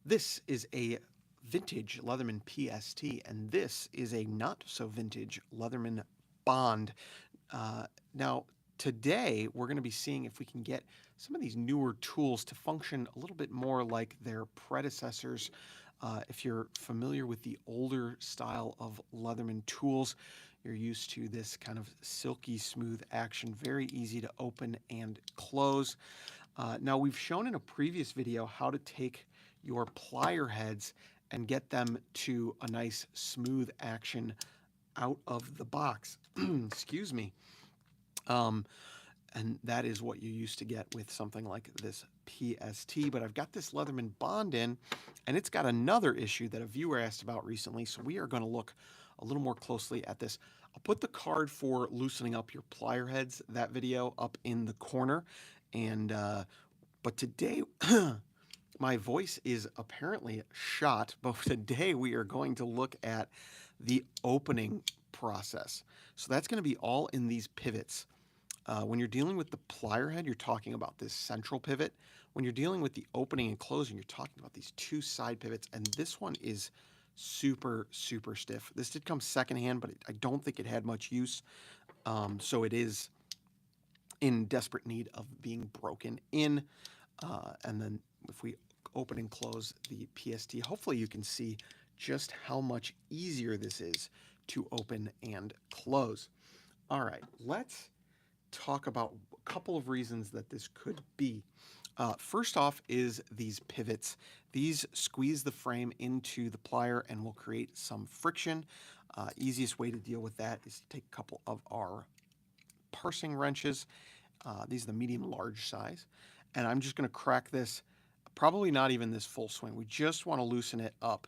This is a vintage Leatherman PST, and this is a not so vintage Leatherman Bond. Now, today we're going to be seeing if we can get some of these newer tools to function a little bit more like their predecessors. If you're familiar with the older style of Leatherman tools, you're used to this kind of silky smooth action, very easy to open and close. Now, we've shown in a previous video how to take your plier heads and get them to a nice smooth action out of the box. Excuse me. Um, and that is what you used to get with something like this PST. But I've got this Leatherman Bond in, and it's got another issue that a viewer asked about recently. So we are going to look a little more closely at this. I'll put the card for loosening up your plier heads, that video, up in the corner. And but today, my voice is apparently shot, but today we are going to look at the opening process. So that's going to be all in these pivots. When you're dealing with the plier head, you're talking about this central pivot. When you're dealing with the opening and closing, you're talking about these two side pivots, and this one is super, super stiff. This did come secondhand, but I don't think it had much use, so it is in desperate need of being broken in. And then if we open and close the PST, hopefully you can see just how much easier this is to open and close. All right, let's talk about a couple of reasons that this could be. First off is these pivots. These squeeze the frame into the plier and will create some friction. Easiest way to deal with that is to take a couple of our parsing wrenches. These are the medium-large size. And I'm just going to crack this, probably not even this full swing. We just want to loosen it up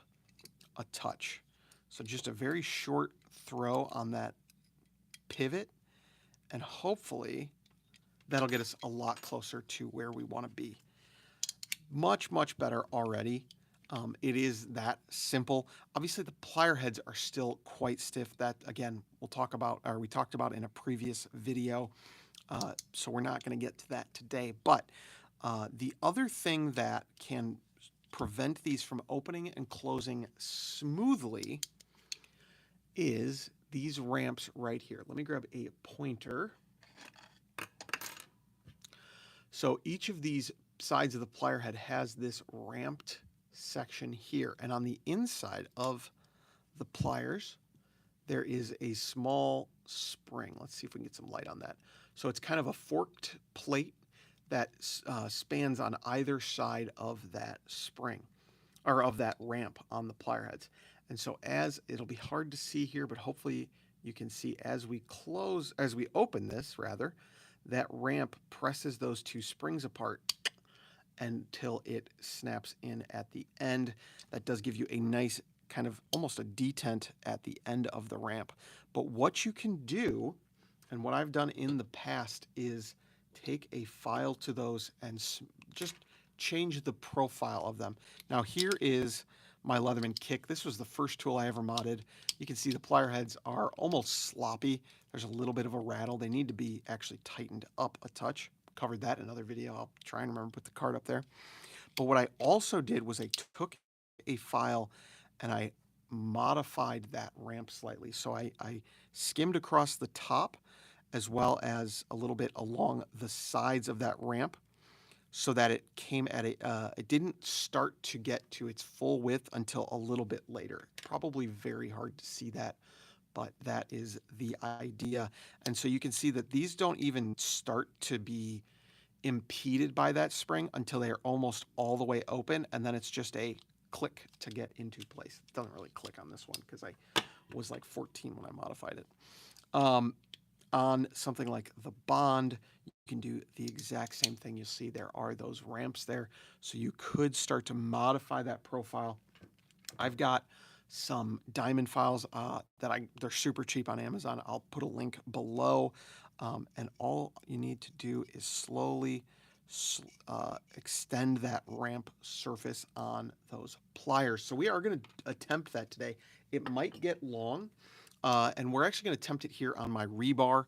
a touch. So just a very short throw on that pivot, and hopefully that'll get us a lot closer to where we want to be. Much, much better already. It is that simple. Obviously, the plier heads are still quite stiff. That, again, we talked about in a previous video. So we're not going to get to that today. But the other thing that can prevent these from opening and closing smoothly is these ramps right here. Let me grab a pointer. So each of these sides of the plier head has this ramped section here. And on the inside of the pliers, there is a small spring. Let's see if we can get some light on that. So it's kind of a forked plate that spans on either side of that spring, or of that ramp on the plier heads. And so it'll be hard to see here, but hopefully you can see as we open this rather, that ramp presses those two springs apart until it snaps in at the end. That does give you a nice kind of almost a detent at the end of the ramp. But what you can do, and what I've done in the past, is take a file to those and just change the profile of them. Now here is my Leatherman Kick. This was the first tool I ever modded. You can see the plier heads are almost sloppy. There's a little bit of a rattle. They need to be actually tightened up a touch. Covered that in another video. I'll try and remember to put the card up there. But what I also did was I took a file and I modified that ramp slightly. So I skimmed across the top as well as a little bit along the sides of that ramp so that it came at it didn't start to get to its full width until a little bit later. Probably very hard to see that, but that is the idea. And so you can see that these don't even start to be impeded by that spring until they are almost all the way open, and then it's just a click to get into place. It doesn't really click on this one because I was like 14 when I modified it. On something like the Bond, you can do the exact same thing. You'll see there are those ramps there, so you could start to modify that profile. I've got some diamond files they're super cheap on Amazon. I'll put a link below, and all you need to do is slowly extend that ramp surface on those pliers. So we are going to attempt that today. It might get long, and we're actually going to attempt it here on my rebar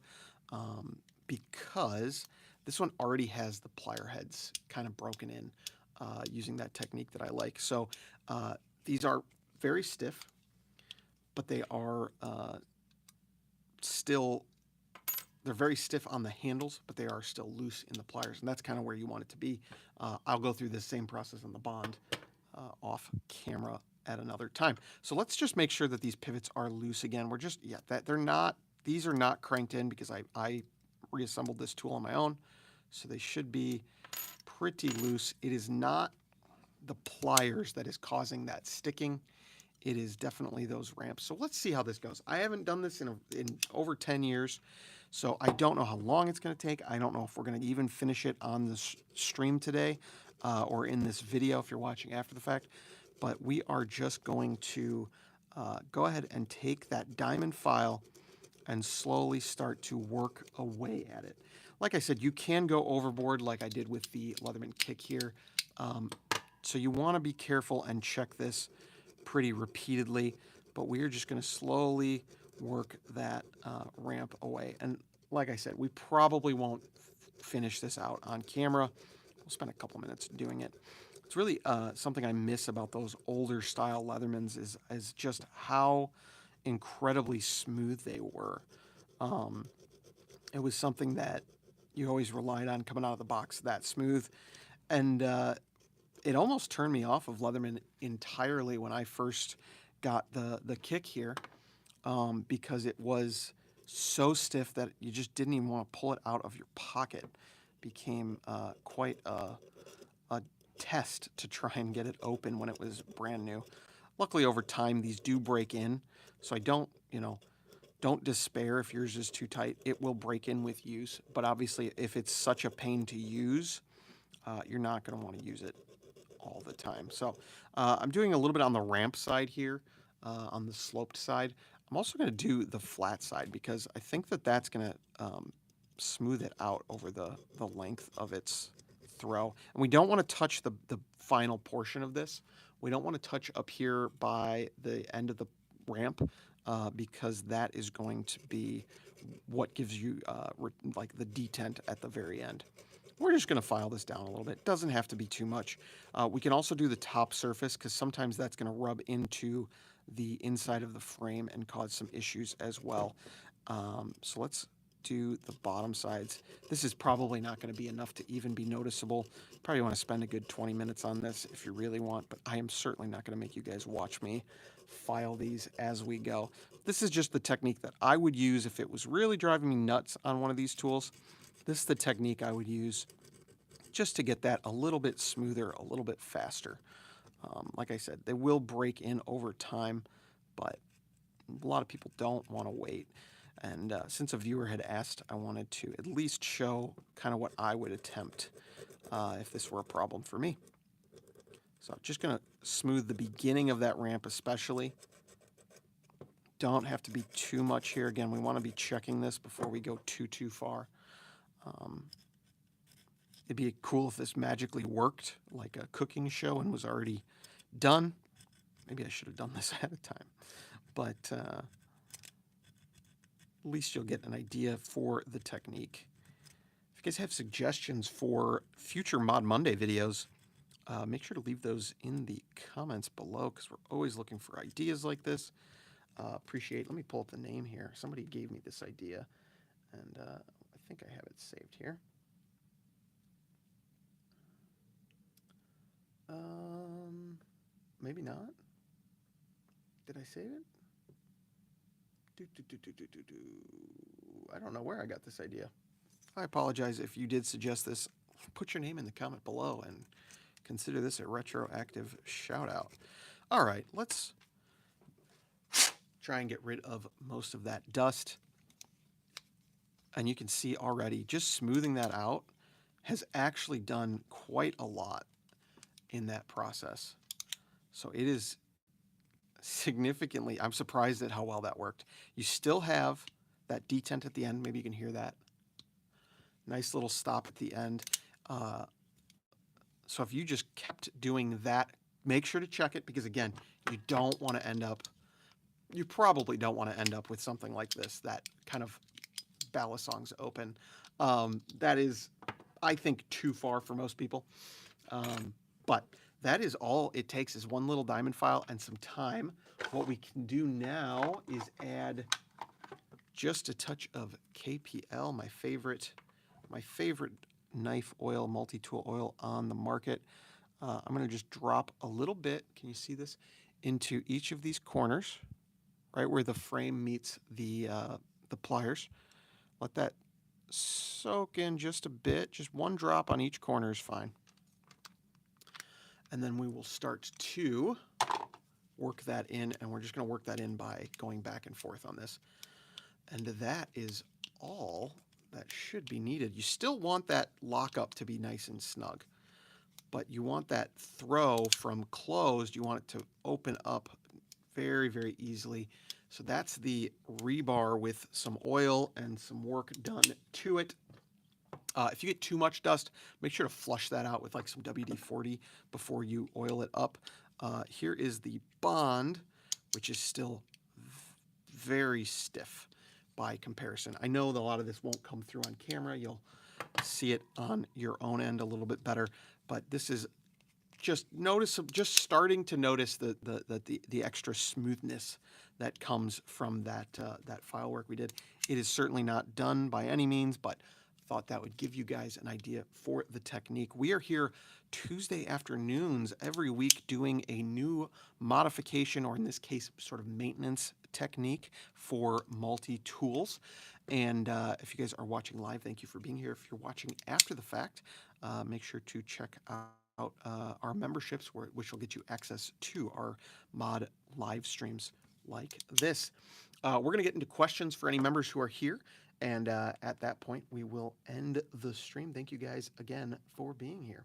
because this one already has the plier heads kind of broken in. using that technique that I like. So these are very stiff, but they are still, they're very stiff on the handles, but they are still loose in the pliers, and that's kind of where you want it to be. I'll go through the same process on the Bond off camera at another time. So let's just make sure that these pivots are loose again. We're just, yeah, that they're not, these are not cranked in because I reassembled this tool on my own. So they should be pretty loose. It is not the pliers that is causing that sticking. It is definitely those ramps. So let's see how this goes. I haven't done this in over 10 years, so I don't know how long it's going to take. I don't know if we're going to even finish it on this stream today or in this video if you're watching after the fact. But we are just going to go ahead and take that diamond file and slowly start to work away at it. Like I said, you can go overboard like I did with the Leatherman kick here. So you want to be careful and check this pretty repeatedly, but we're just going to slowly work that ramp away. And like I said, we probably won't finish this out on camera. We'll spend a couple minutes doing it. It's really something I miss about those older style Leathermans is just how incredibly smooth they were. It was something that you always relied on coming out of the box, that smooth. And it almost turned me off of Leatherman entirely when I first got the kick here, because it was so stiff that you just didn't even want to pull it out of your pocket. Became quite a test to try and get it open when it was brand new. Luckily, over time, these do break in, so I don't, don't despair if yours is too tight. It will break in with use, but obviously, if it's such a pain to use, you're not going to want to use it all the time. So I'm doing a little bit on the ramp side here, on the sloped side. I'm also going to do the flat side because I think that that's going to smooth it out over the length of its throw. And we don't want to touch the final portion of this. We don't want to touch up here by the end of the ramp because that is going to be what gives you like the detent at the very end. We're just going to file this down a little bit. Doesn't have to be too much. We can also do the top surface because sometimes that's going to rub into the inside of the frame and cause some issues as well. So let's do the bottom sides. This is probably not going to be enough to even be noticeable. Probably want to spend a good 20 minutes on this if you really want, but I am certainly not going to make you guys watch me file these as we go. This is just the technique that I would use if it was really driving me nuts on one of these tools. This is the technique I would use just to get that a little bit smoother, a little bit faster. Like I said, they will break in over time, but a lot of people don't want to wait. And since a viewer had asked, I wanted to at least show kind of what I would attempt if this were a problem for me. So I'm just going to smooth the beginning of that ramp especially. Don't have to be too much here. Again, we want to be checking this before we go too far. It'd be cool if this magically worked like a cooking show and was already done. Maybe I should have done this ahead of time. But at least you'll get an idea for the technique. If you guys have suggestions for future Mod Monday videos, make sure to leave those in the comments below because we're always looking for ideas like this. Appreciate, let me pull up the name here. Somebody gave me this idea, and I think I have it saved here. Maybe not. Did I save it? I don't know where I got this idea. I apologize if you did suggest this. Put your name in the comment below and consider this a retroactive shout out. All right, let's try and get rid of most of that dust. And you can see already just smoothing that out has actually done quite a lot in that process. So it is significantly, I'm surprised at how well that worked. You still have that detent at the end. Maybe you can hear that. Nice little stop at the end. So if you just kept doing that, make sure to check it because again, you don't want to end up, you probably don't want to end up with something like this, that kind of balisong's open. That is, I think, too far for most people. But that is all it takes is one little diamond file and some time. What we can do now is add just a touch of KPL, my favorite knife oil, multi-tool oil on the market. I'm going to just drop a little bit, can you see this, into each of these corners, right where the frame meets the pliers. Let that soak in just a bit. Just one drop on each corner is fine. And then we will start to work that in, and we're just going to work that in by going back and forth on this. And that is all that should be needed. You still want that lockup to be nice and snug, but you want that throw from closed, you want it to open up very, very easily. So that's the rebar with some oil and some work done to it. If you get too much dust, make sure to flush that out with like some WD-40 before you oil it up. Here is the bond, which is still very stiff by comparison. I know that a lot of this won't come through on camera. You'll see it on your own end a little bit better, but this is just starting to notice the extra smoothness that comes from that file work we did. It is certainly not done by any means, but thought that would give you guys an idea for the technique. We are here Tuesday afternoons every week doing a new modification, or in this case, sort of maintenance technique for multi-tools. And if you guys are watching live, thank you for being here. If you're watching after the fact, make sure to check out our memberships, which will get you access to our mod live streams like this. We're going to get into questions for any members who are here. And at that point, we will end the stream. Thank you guys again for being here.